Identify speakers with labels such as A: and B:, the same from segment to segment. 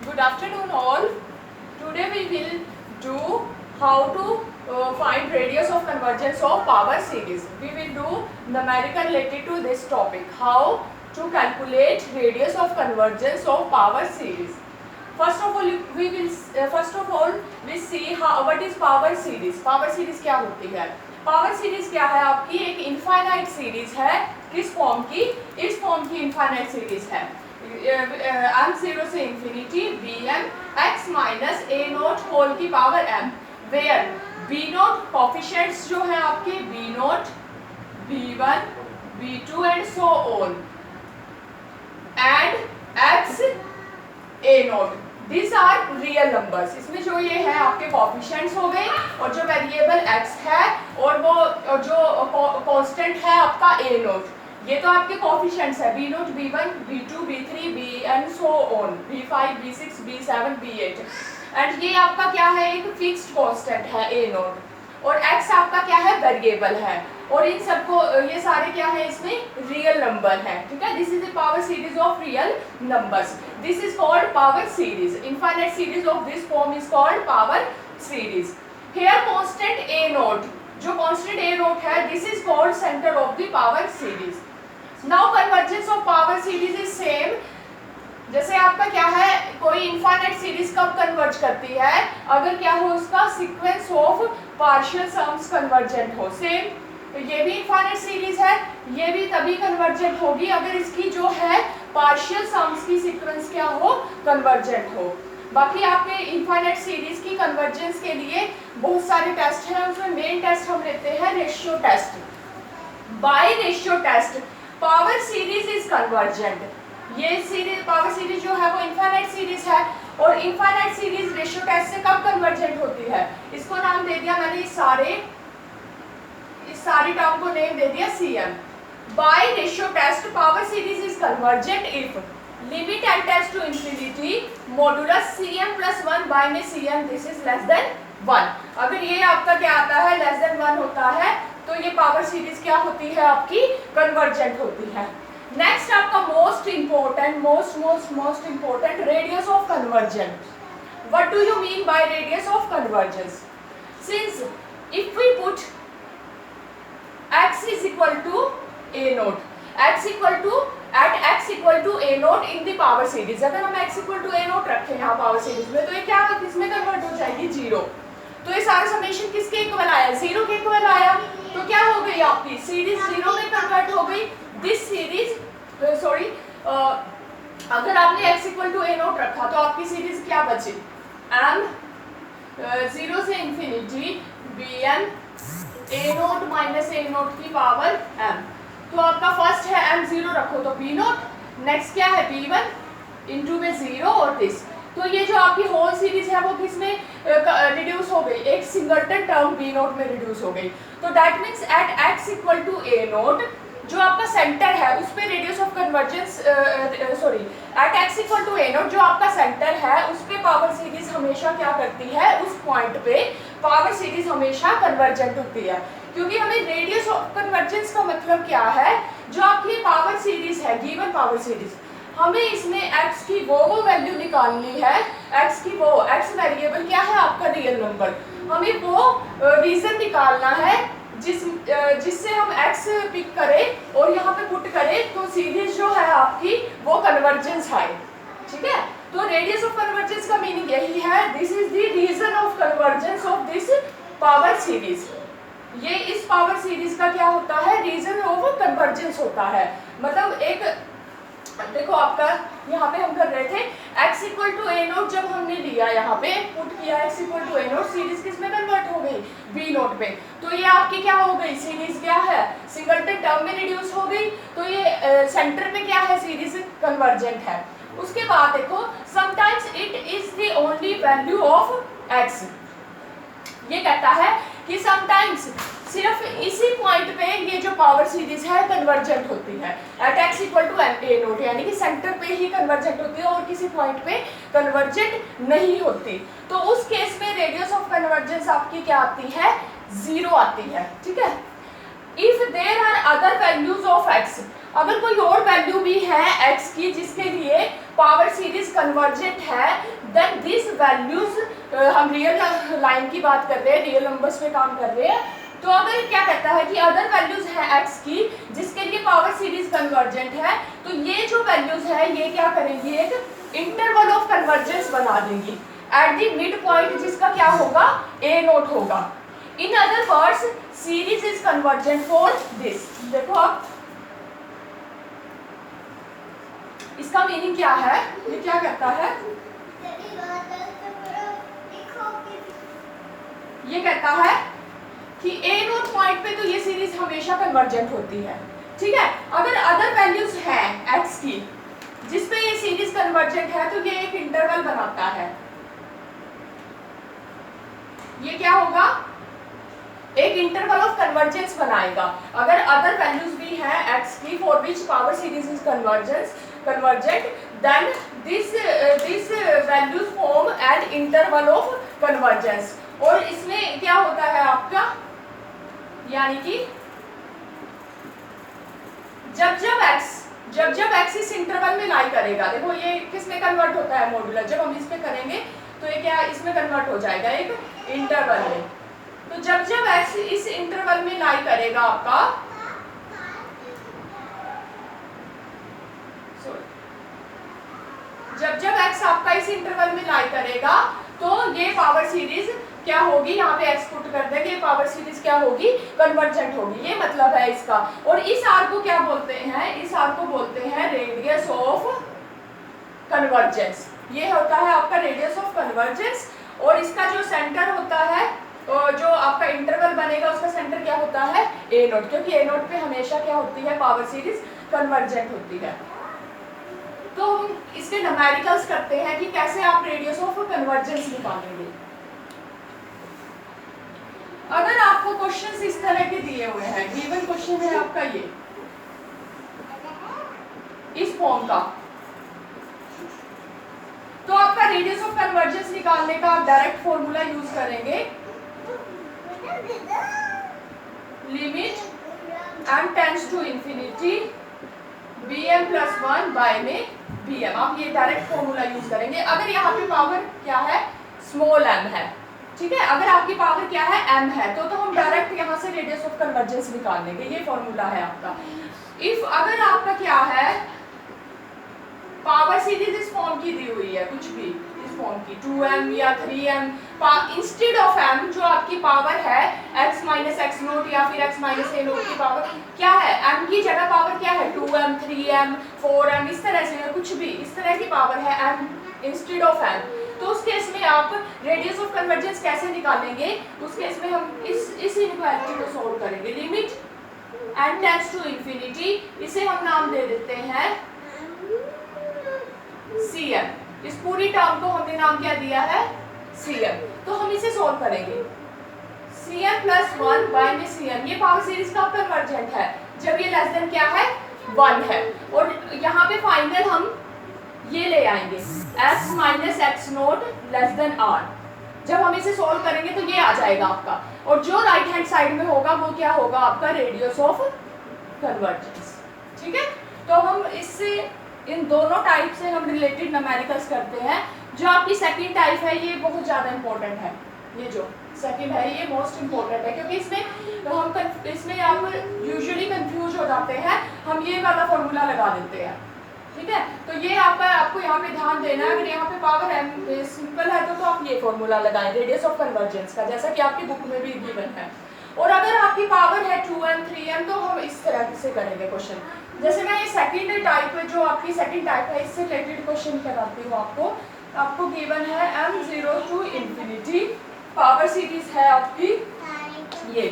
A: Good afternoon all. Today we will do how to find radius of convergence of power series. We will do numerical related to this topic. How to calculate radius of convergence of power series. First of all we see how what is power series. Power series क्या होती है? Power series क्या है? आपकी एक infinite series है. किस form की? इस फॉर्म की इनफाइनाइट सीरीज है. m0 से infinity bm x minus a naught whole की power m, where b naught coefficients जो है आपके b naught, b1, b2 and so on, and x a naught. These are real numbers. इसमें जो ये है आपके कोफिशिएंट्स हो गए और जो वेरिएबल x है और वो जो कांस्टेंट है आपका a नोट. ये तो आपके कोफिशिएंट्स है b naught, b1, b2, b3, bn so on, b5, b6, b7, b8. And ये आपका क्या है? एक फिक्स्ड कांस्टेंट है a नोट. और x आपका क्या है? वेरिएबल है. और इन सबको ये सारे क्या है? इसमें रियल नंबर है. ठीक है. This is the power series of real numbers. This is called power series. Infinite series of this form is called power series. Here constant a naught, जो कांस्टेंट a नोट है, this is called centre of the power series. Now convergence of power series is same. जैसे आपका क्या है? कोई infinite series कब converge करती है? अगर क्या हो? उसका sequence of partial sums convergent हो. सेम ये भी इनफाइनाइट सीरीज है, ये भी तभी कन्वर्जेंट होगी अगर इसकी जो है पार्शियल सम्स की सीक्वेंस क्या हो? कन्वर्जेंट हो. बाकी आपके इनफाइनाइट सीरीज की कन्वर्जेंस के लिए बहुत सारे टेस्ट हैं. उसमें मेन टेस्ट हम लेते हैं ratio test. By ratio test power series is convergent. ये सीरीज पावर सीरीज जो है वो इनफाइनाइट सीरीज है और इनफाइनाइट सीरीज रेशियो टेस्ट से कब कन्वर्जेंट होती है? इसको नाम दे दिया मैंने, इस सारी टर्म को नेम दे दिया CM. By ratio test power series is convergent if limit n tends to infinity modulus CM plus 1 by में CM this is less than 1. अगर ये आपका क्या आता है? लेस देन 1 होता है तो ये पावर सीरीज क्या होती है? आपकी कन्वर्जेंट होती है. नेक्स्ट आपका most important radius of convergence. What do you mean by radius of convergence? Since if we put x is equal to a naught, x equal to a naught in the power series. अगर हम x equal to a naught रखें यहाँ power series में तो ये क्या किसमें convert हो जाएगी? 0. तो ये सारा समेशन किसके इक्वल आया? 0 के इक्वल आया. तो क्या हो गई आपकी सीरीज? 0 में कन्वर्ट हो गई. दिस सीरीज अगर आपने x equal to a naught रखा तो आपकी सीरीज क्या बची? m 0 से infinity bm a note minus a note की पावर m. तो आपका फर्स्ट है m 0 रखो तो b नोट, नेक्स्ट क्या है? b1 इंटू में 0 और दिस. तो ये जो आपकी होल सीरीज है वो किस में रिड्यूस हो गई? एक सिंगलटन टर्म b नोट में रिड्यूस हो गई. तो that means at x equal to a naught जो आपका सेंटर है उस पे radius of convergence at x equal to a naught जो आपका सेंटर है उस पे पावर सीरीज हमेशा क्या करती है? उस पॉइंट पे पावर सीरीज हमेशा कन्वर्जेंट होती है. क्योंकि हमें रेडियस ऑफ कन्वर्जेंस का मतलब क्या है? जो आपकी पावर सीरीज है, गिवन पावर सीरीज, हमें इसमें x की वो वैल्यू निकालनी है. x वेरिएबल क्या है? आपका रियल नंबर. हमें वो रीजन निकालना है जिससे हम x पिक करें और यहाँ पे पुट करें तो सीरीज जो है आपकी वो कन्वर्जेंस है. ठीक है. तो रेडियस ऑफ कन्वर्जेंस का मीनिंग यही है. This is the region of convergence of this power series. ये इस पावर सीरीज का क्या होता है? रीजन ऑफ कन्वर्जेंस होता है. मतलब एक देखो आपका यहाँ पे हम कर रहे थे x equal to a naught जब हमने लिया यहाँ पे पुट किया x equal to a naught, series किस में कन्वर्ट हो गई? b नोट पे. तो ये आपकी क्या हो गई? सीरीज क्या है? सिंगलटन टर्म में रिड्यूस हो गई. तो ये सेंटर में क्या है? सीरीज कन्वर्जेंट है. उसके बाद देखो sometimes it is the only value of x. ये कहता है कि समटाइम्स सिर्फ इसी पॉइंट पे ये जो पावर सीरीज है कन्वर्जेंट होती है at x equal to a naught, यानी कि सेंटर पे ही कन्वर्जेंट होती है और किसी पॉइंट पे कन्वर्जेंट नहीं होती. तो उस केस में रेडियस ऑफ कन्वर्जेंस आपकी क्या आती है? 0 आती है. ठीक है. If there are other values of x, अगर कोई और वैल्यू भी है x की जिसके लिए पावर सीरीज कन्वर्जेंट है, देन दिस वैल्यूज, हम रियल लाइन की बात कर रहे हैं, रियल नंबर्स पे काम कर रहे हैं, तो अगर क्या कहता है कि अदर वैल्यूज है x की जिसके लिए पावर सीरीज कन्वर्जेंट है, तो ये जो वैल्यूज है ये क्या करेंगी, एक इंटरवल ऑफ कन्वर्जेंस बना देंगी एट द मिड पॉइंट, जिसका क्या होगा, a नोट होगा। In other words series is convergent for this. देखो आप इसका मीनिंग क्या है, ये क्या कहता है, ये कहता है कि ए नोट पॉइंट पे तो ये सीरीज हमेशा कन्वर्जेंट होती है, ठीक है। अगर अदर वैल्यूज है x की जिस पे ये सीरीज कन्वर्जेंट है तो ये एक इंटरवल बनाता है, ये क्या होगा, एक इंटरवल ऑफ कन्वर्जेंस बनाएगा। अगर अदर वैल्यूज भी हैं x की for which power series is convergent, then this values form an interval of convergence. और इसमें क्या होता है आपका, यानी कि जब x इस इंटरवल में लाई करेगा, देखो ये किस में कन्वर्ट होता है, मॉड्यूलर, जब हम इस पे करेंगे तो ये क्या इसमें कन्वर्ट हो जाएगा एक इंटरवल में। तो जब x इस इंटरवल में लाई करेगा आपका, जब x आपका इस इंटरवल में लाई करेगा तो ये पावर सीरीज क्या होगी, यहाँ पे x पुट कर देंगे, पावर सीरीज क्या होगी, कन्वर्जेंट होगी, ये मतलब है इसका। और इस आर को क्या बोलते हैं, इस आर को बोलते हैं रेडियस ऑफ कन्वर्जेंस। ये होता है आपका रेडियस ऑफ कन्वर्जेंस। और इसका जो सेंटर होता है, जो आपका इंटरवल बनेगा उसका सेंटर क्या होता है, ए नोट, क्योंकि ए नोट पे हमेशा क्या होती है, पावर सीरीज कन्वर्जेंट होती है। तो हम इसके न्यूमेरिकल्स करते हैं कि कैसे आप रेडियस ऑफ कन्वर्जेंस निकालेंगे। अगर आपको क्वेश्चंस इस तरह के दिए हुए हैं, गिवन क्वेश्चन है आपका ये इस फॉर्म का, तो आपका रेडियस ऑफ कन्वर्जेंस निकालने का आप डायरेक्ट फॉर्मूला यूज करेंगे, limit m tends to infinity bm plus 1 by में bm, आप ये डायरेक्ट फॉर्मूला यूज करेंगे। अगर यहाँ पे पावर क्या है, स्मॉल m है, ठीक है, अगर आपकी पावर क्या है, m है, तो हम डायरेक्ट यहाँ से रेडियस ऑफ कन्वर्जेंस निकाल लेंगे, ये फॉर्मूला है आपका। इफ अगर आपका क्या है, पावर सीरीज इस फॉर्म की दी हुई है, कुछ भी इस फॉर्म की 2m या 3m, इंस्टेड ऑफ m जो आपकी पावर है x माइनस एक्स नोट या फिर x माइनस ए नोट की पावर क्या है, m की जगह पावर क्या है, 2m 3m 4m, इस तरह से कुछ भी इस तरह की पावर है m इंस्टेड ऑफ m, तो उस केस में आप रेडियस ऑफ कन्वर्जेंस कैसे निकालेंगे, उस केस में हम इस इनइक्वालिटी को सॉल्व करेंगे। Limit n tends to infinity, इसे हम नाम दे देते हैं Cm, इस पूरी टर्म को हमने नाम क्या दिया है, Cm। तो हम इसे सोल्व करेंगे, Cm प्लस 1 बाय में Cm, ये पावर सीरीज का कन्वर्जेंट है जब ये लेस देन क्या है, 1 है। और यहाँ पे फाइनल हम ये ले आएंगे x minus x note less than r, जब हम इसे सोल्व करेंगे तो ये आ जाएगा आपका, और जो राइट हैंड साइड में होगा वो क्या होगा आपका, रेडियस ऑफ कन्वर्जेंस, ठीक है। तो हम इससे इन दोनों टाइप से हम रिलेटेड न्यूमेरिकल्स करते हैं। जो आपकी सेकंड टाइप है ये बहुत ज़्यादा इंपॉर्टेंट है, ये जो सेकंड है ये मोस्ट इंपॉर्टेंट है, क्योंकि इसमें आप यूजुअली कंफ्यूज हो जाते हैं, हम ये वाला फॉर्मूला लगा देते हैं, ठीक है। तो ये आपको यहाँ पे ध्यान देना है, अगर यहाँ पे पावर m सिंपल है तो आप ये फॉर्मूला लगाएं रेडियस ऑफ कन्वर्जेंस का, जैसा कि आपकी बुक में भी गिवन है। और अगर आपकी पावर है 2m 3m तो हम इस तरह से करेंगे क्वेश्चन। जैसे मैं ये सेकंड टाइप जो आपकी सेकंड टाइप है इससे रिलेटेड क्वेश्चन कराती हूँ आपको गिवन है m0 to infinity, power series है आपकी ये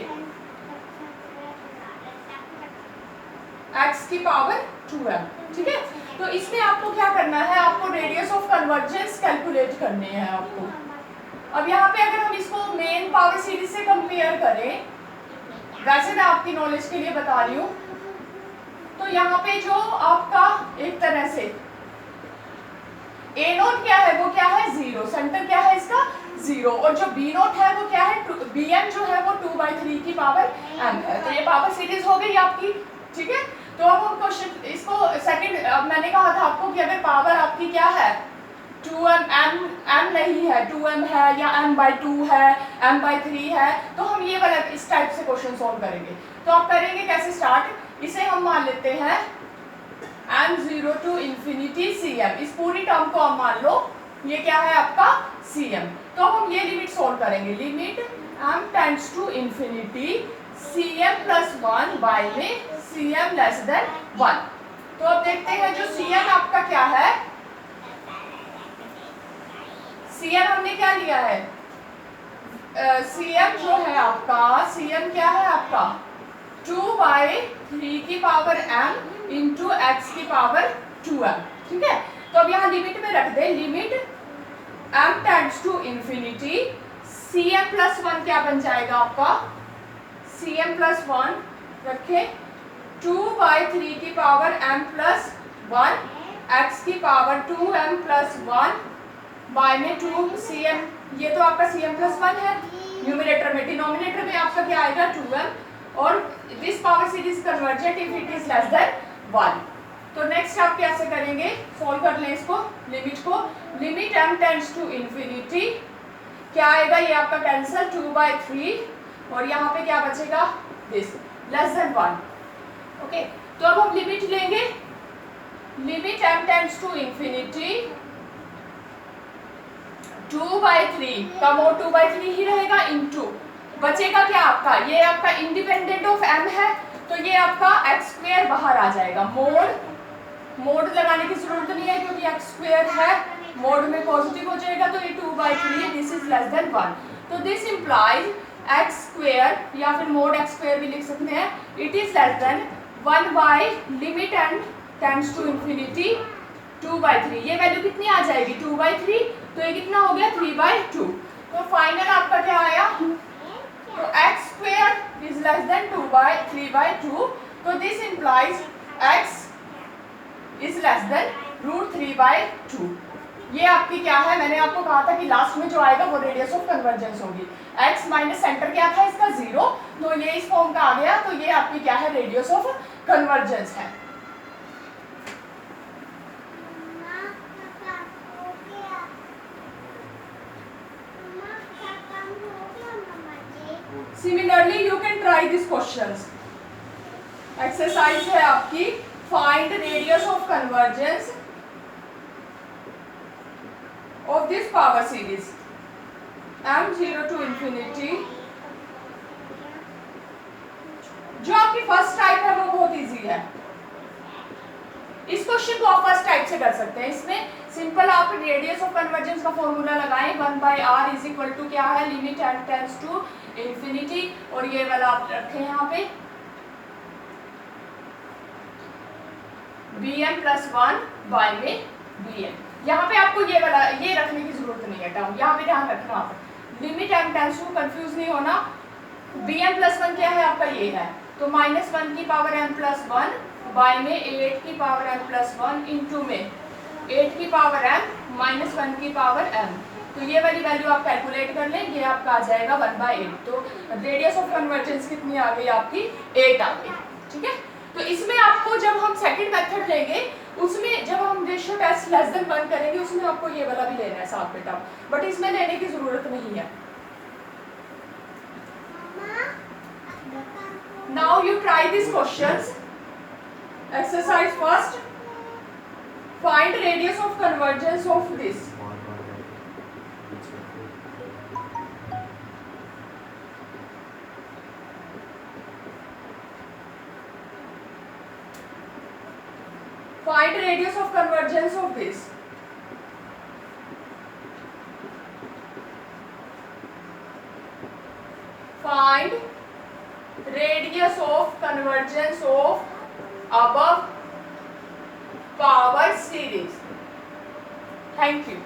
A: x की पावर 2m, ठीक है। तो इसमें आपको क्या करना है, आपको रेडियस ऑफ कन्वर्जेंस कैलकुलेट करनी है आपको। अब यहाँ पे अगर हम इसको मेन पावर सीरीज से कंपेयर करें, वैसे मैं आपकी नॉलेज के लिए बता रही हूँ, तो यहाँ पे जो आपका एक तरह से ए नोट क्या है, वो क्या है 0, सेंटर क्या है इसका 0, और जो बी नोट है वो क्या है, bm जो है वो 2/3 की पावर m है। तो ये पावर सीरीज हो गई आपकी, ठीक है। तो अब हम क्वेश्चन इसको सेकंड, अब मैंने कहा था आपको कि अगर पावर आपकी क्या है 2m, m नहीं है 2m है या m/2 है, m/3 है, तो हम ये वाला इस टाइप से क्वेश्चन सॉल्व करेंगे। तो आप करेंगे कैसे स्टार्ट, इसे हम मान लेते हैं m0 to infinity cm, इस पूरी टर्म को आप मान लो ये क्या है आपका cm। तो अब हम ये लिमिट सॉल्व करेंगे, limit m tends to infinity cm plus 1 by में cm लेस देन 1। तो अब देखते हैं जो cm आपका क्या है, cm हमने क्या लिया है, cm जो है आपका, cm क्या है आपका 2/3 की पावर m इंटू x की पावर 2m, ठीक है। तो अब यहाँ लिमिट में रख दे, limit m tends to infinity cm plus 1 क्या बन जाएगा आपका, cm प्लस 1 रखे 2/3 की पावर m प्लस 1 x की पावर 2m प्लस 1 बाय में 2 cm, ये तो आपका cm प्लस 1 है न्यूमरेटर में, डिनोमिनेटर में आपका क्या आएगा 2m, और this power series convergent if it is less than 1। तो नेक्स्ट आप कैसे करेंगे, सॉल्व कर लें इसको, लिमिट को, limit m tends to infinity क्या आएगा, ये आपका कैंसिल 2/3 और यहाँ पे क्या बचेगा दिस लेस देन 1। ओके, तो अब हम लिमिट लेंगे, limit m tends to infinity 2/3 का मोड 2/3 ही रहेगा इनटू बचेगा क्या आपका, ये आपका इंडिपेंडेंट ऑफ m है तो ये आपका x² बाहर आ जाएगा, मोड लगाने की जरूरत नहीं है क्योंकि x² है, मोड में पॉजिटिव हो जाएगा तो ये 2/3 दिस इज लेस देन 1। तो दिस इंप्लाइज x² या फिर मोड x² भी लिख सकते हैं, it is less than 1 by limit m tends to infinity 2/3, ये वैल्यू कितनी आ जाएगी 2/3, तो ये कितना हो गया 3/2। तो फाइनल आपका क्या आया, तो x² इज लेस देन 3/2, तो this implies x is less then √3/2। ये आपकी क्या है, मैंने आपको कहा था कि लास्ट में जो आएगा वो रेडियस ऑफ कन्वर्जेंस होगी, x माइनस सेंटर क्या था इसका 0, तो ये इस फॉर्म का आ गया, तो ये आपकी क्या है रेडियस ऑफ कन्वर्जेंस है। Similarly, you can try these questions. Exercise है आपकी find radius of convergence of this power series m0 to infinity। जो आपकी फर्स्ट टाइप है वो बहुत इजी है, इस क्वेश्चन को आप फर्स्ट टाइप से कर सकते हैं। इसमें सिंपल आप रेडियस ऑफ कन्वर्जेंस का फॉर्मूला लगाएं, 1/r इज इक्वल टू क्या है, limit m tends to infinity, और ये वाला आप रखें यहाँ पे bm प्लस 1 बाय में bm। यहाँ पे आपको ये वाला ये रखने की जरूरत नहीं है टर्म, यहाँ पे ध्यान रखना आप, limit m tends to, confuse नहीं होना, bm प्लस 1 क्या है आपका ये है, तो -1 की पावर m प्लस 1 बाय में 8 की पावर m प्लस 1 इंटू में 8 की पावर m -1 की पावर m, तो ये वाली वैल्यू आप कैलकुलेट कर लें, ये आपका आ जाएगा 1/8। तो रेडियस ऑफ कन्वर्जेंस कितनी आ गई आपकी 8 आ गई, ठीक है। तो इसमें आपको जब हम सेकंड मेथड लेंगे उसमें जब हम रेशियो टेस्ट लेस देन 1 करेंगे उसमें आपको ये वाला भी लेना है साथ में टर्म, बट इसमें लेने की जरूरत नहीं है। Now you try this questions. Exercise first, find radius of convergence of this. Find radius of convergence of this. Find radius of convergence of above power series. Thank you.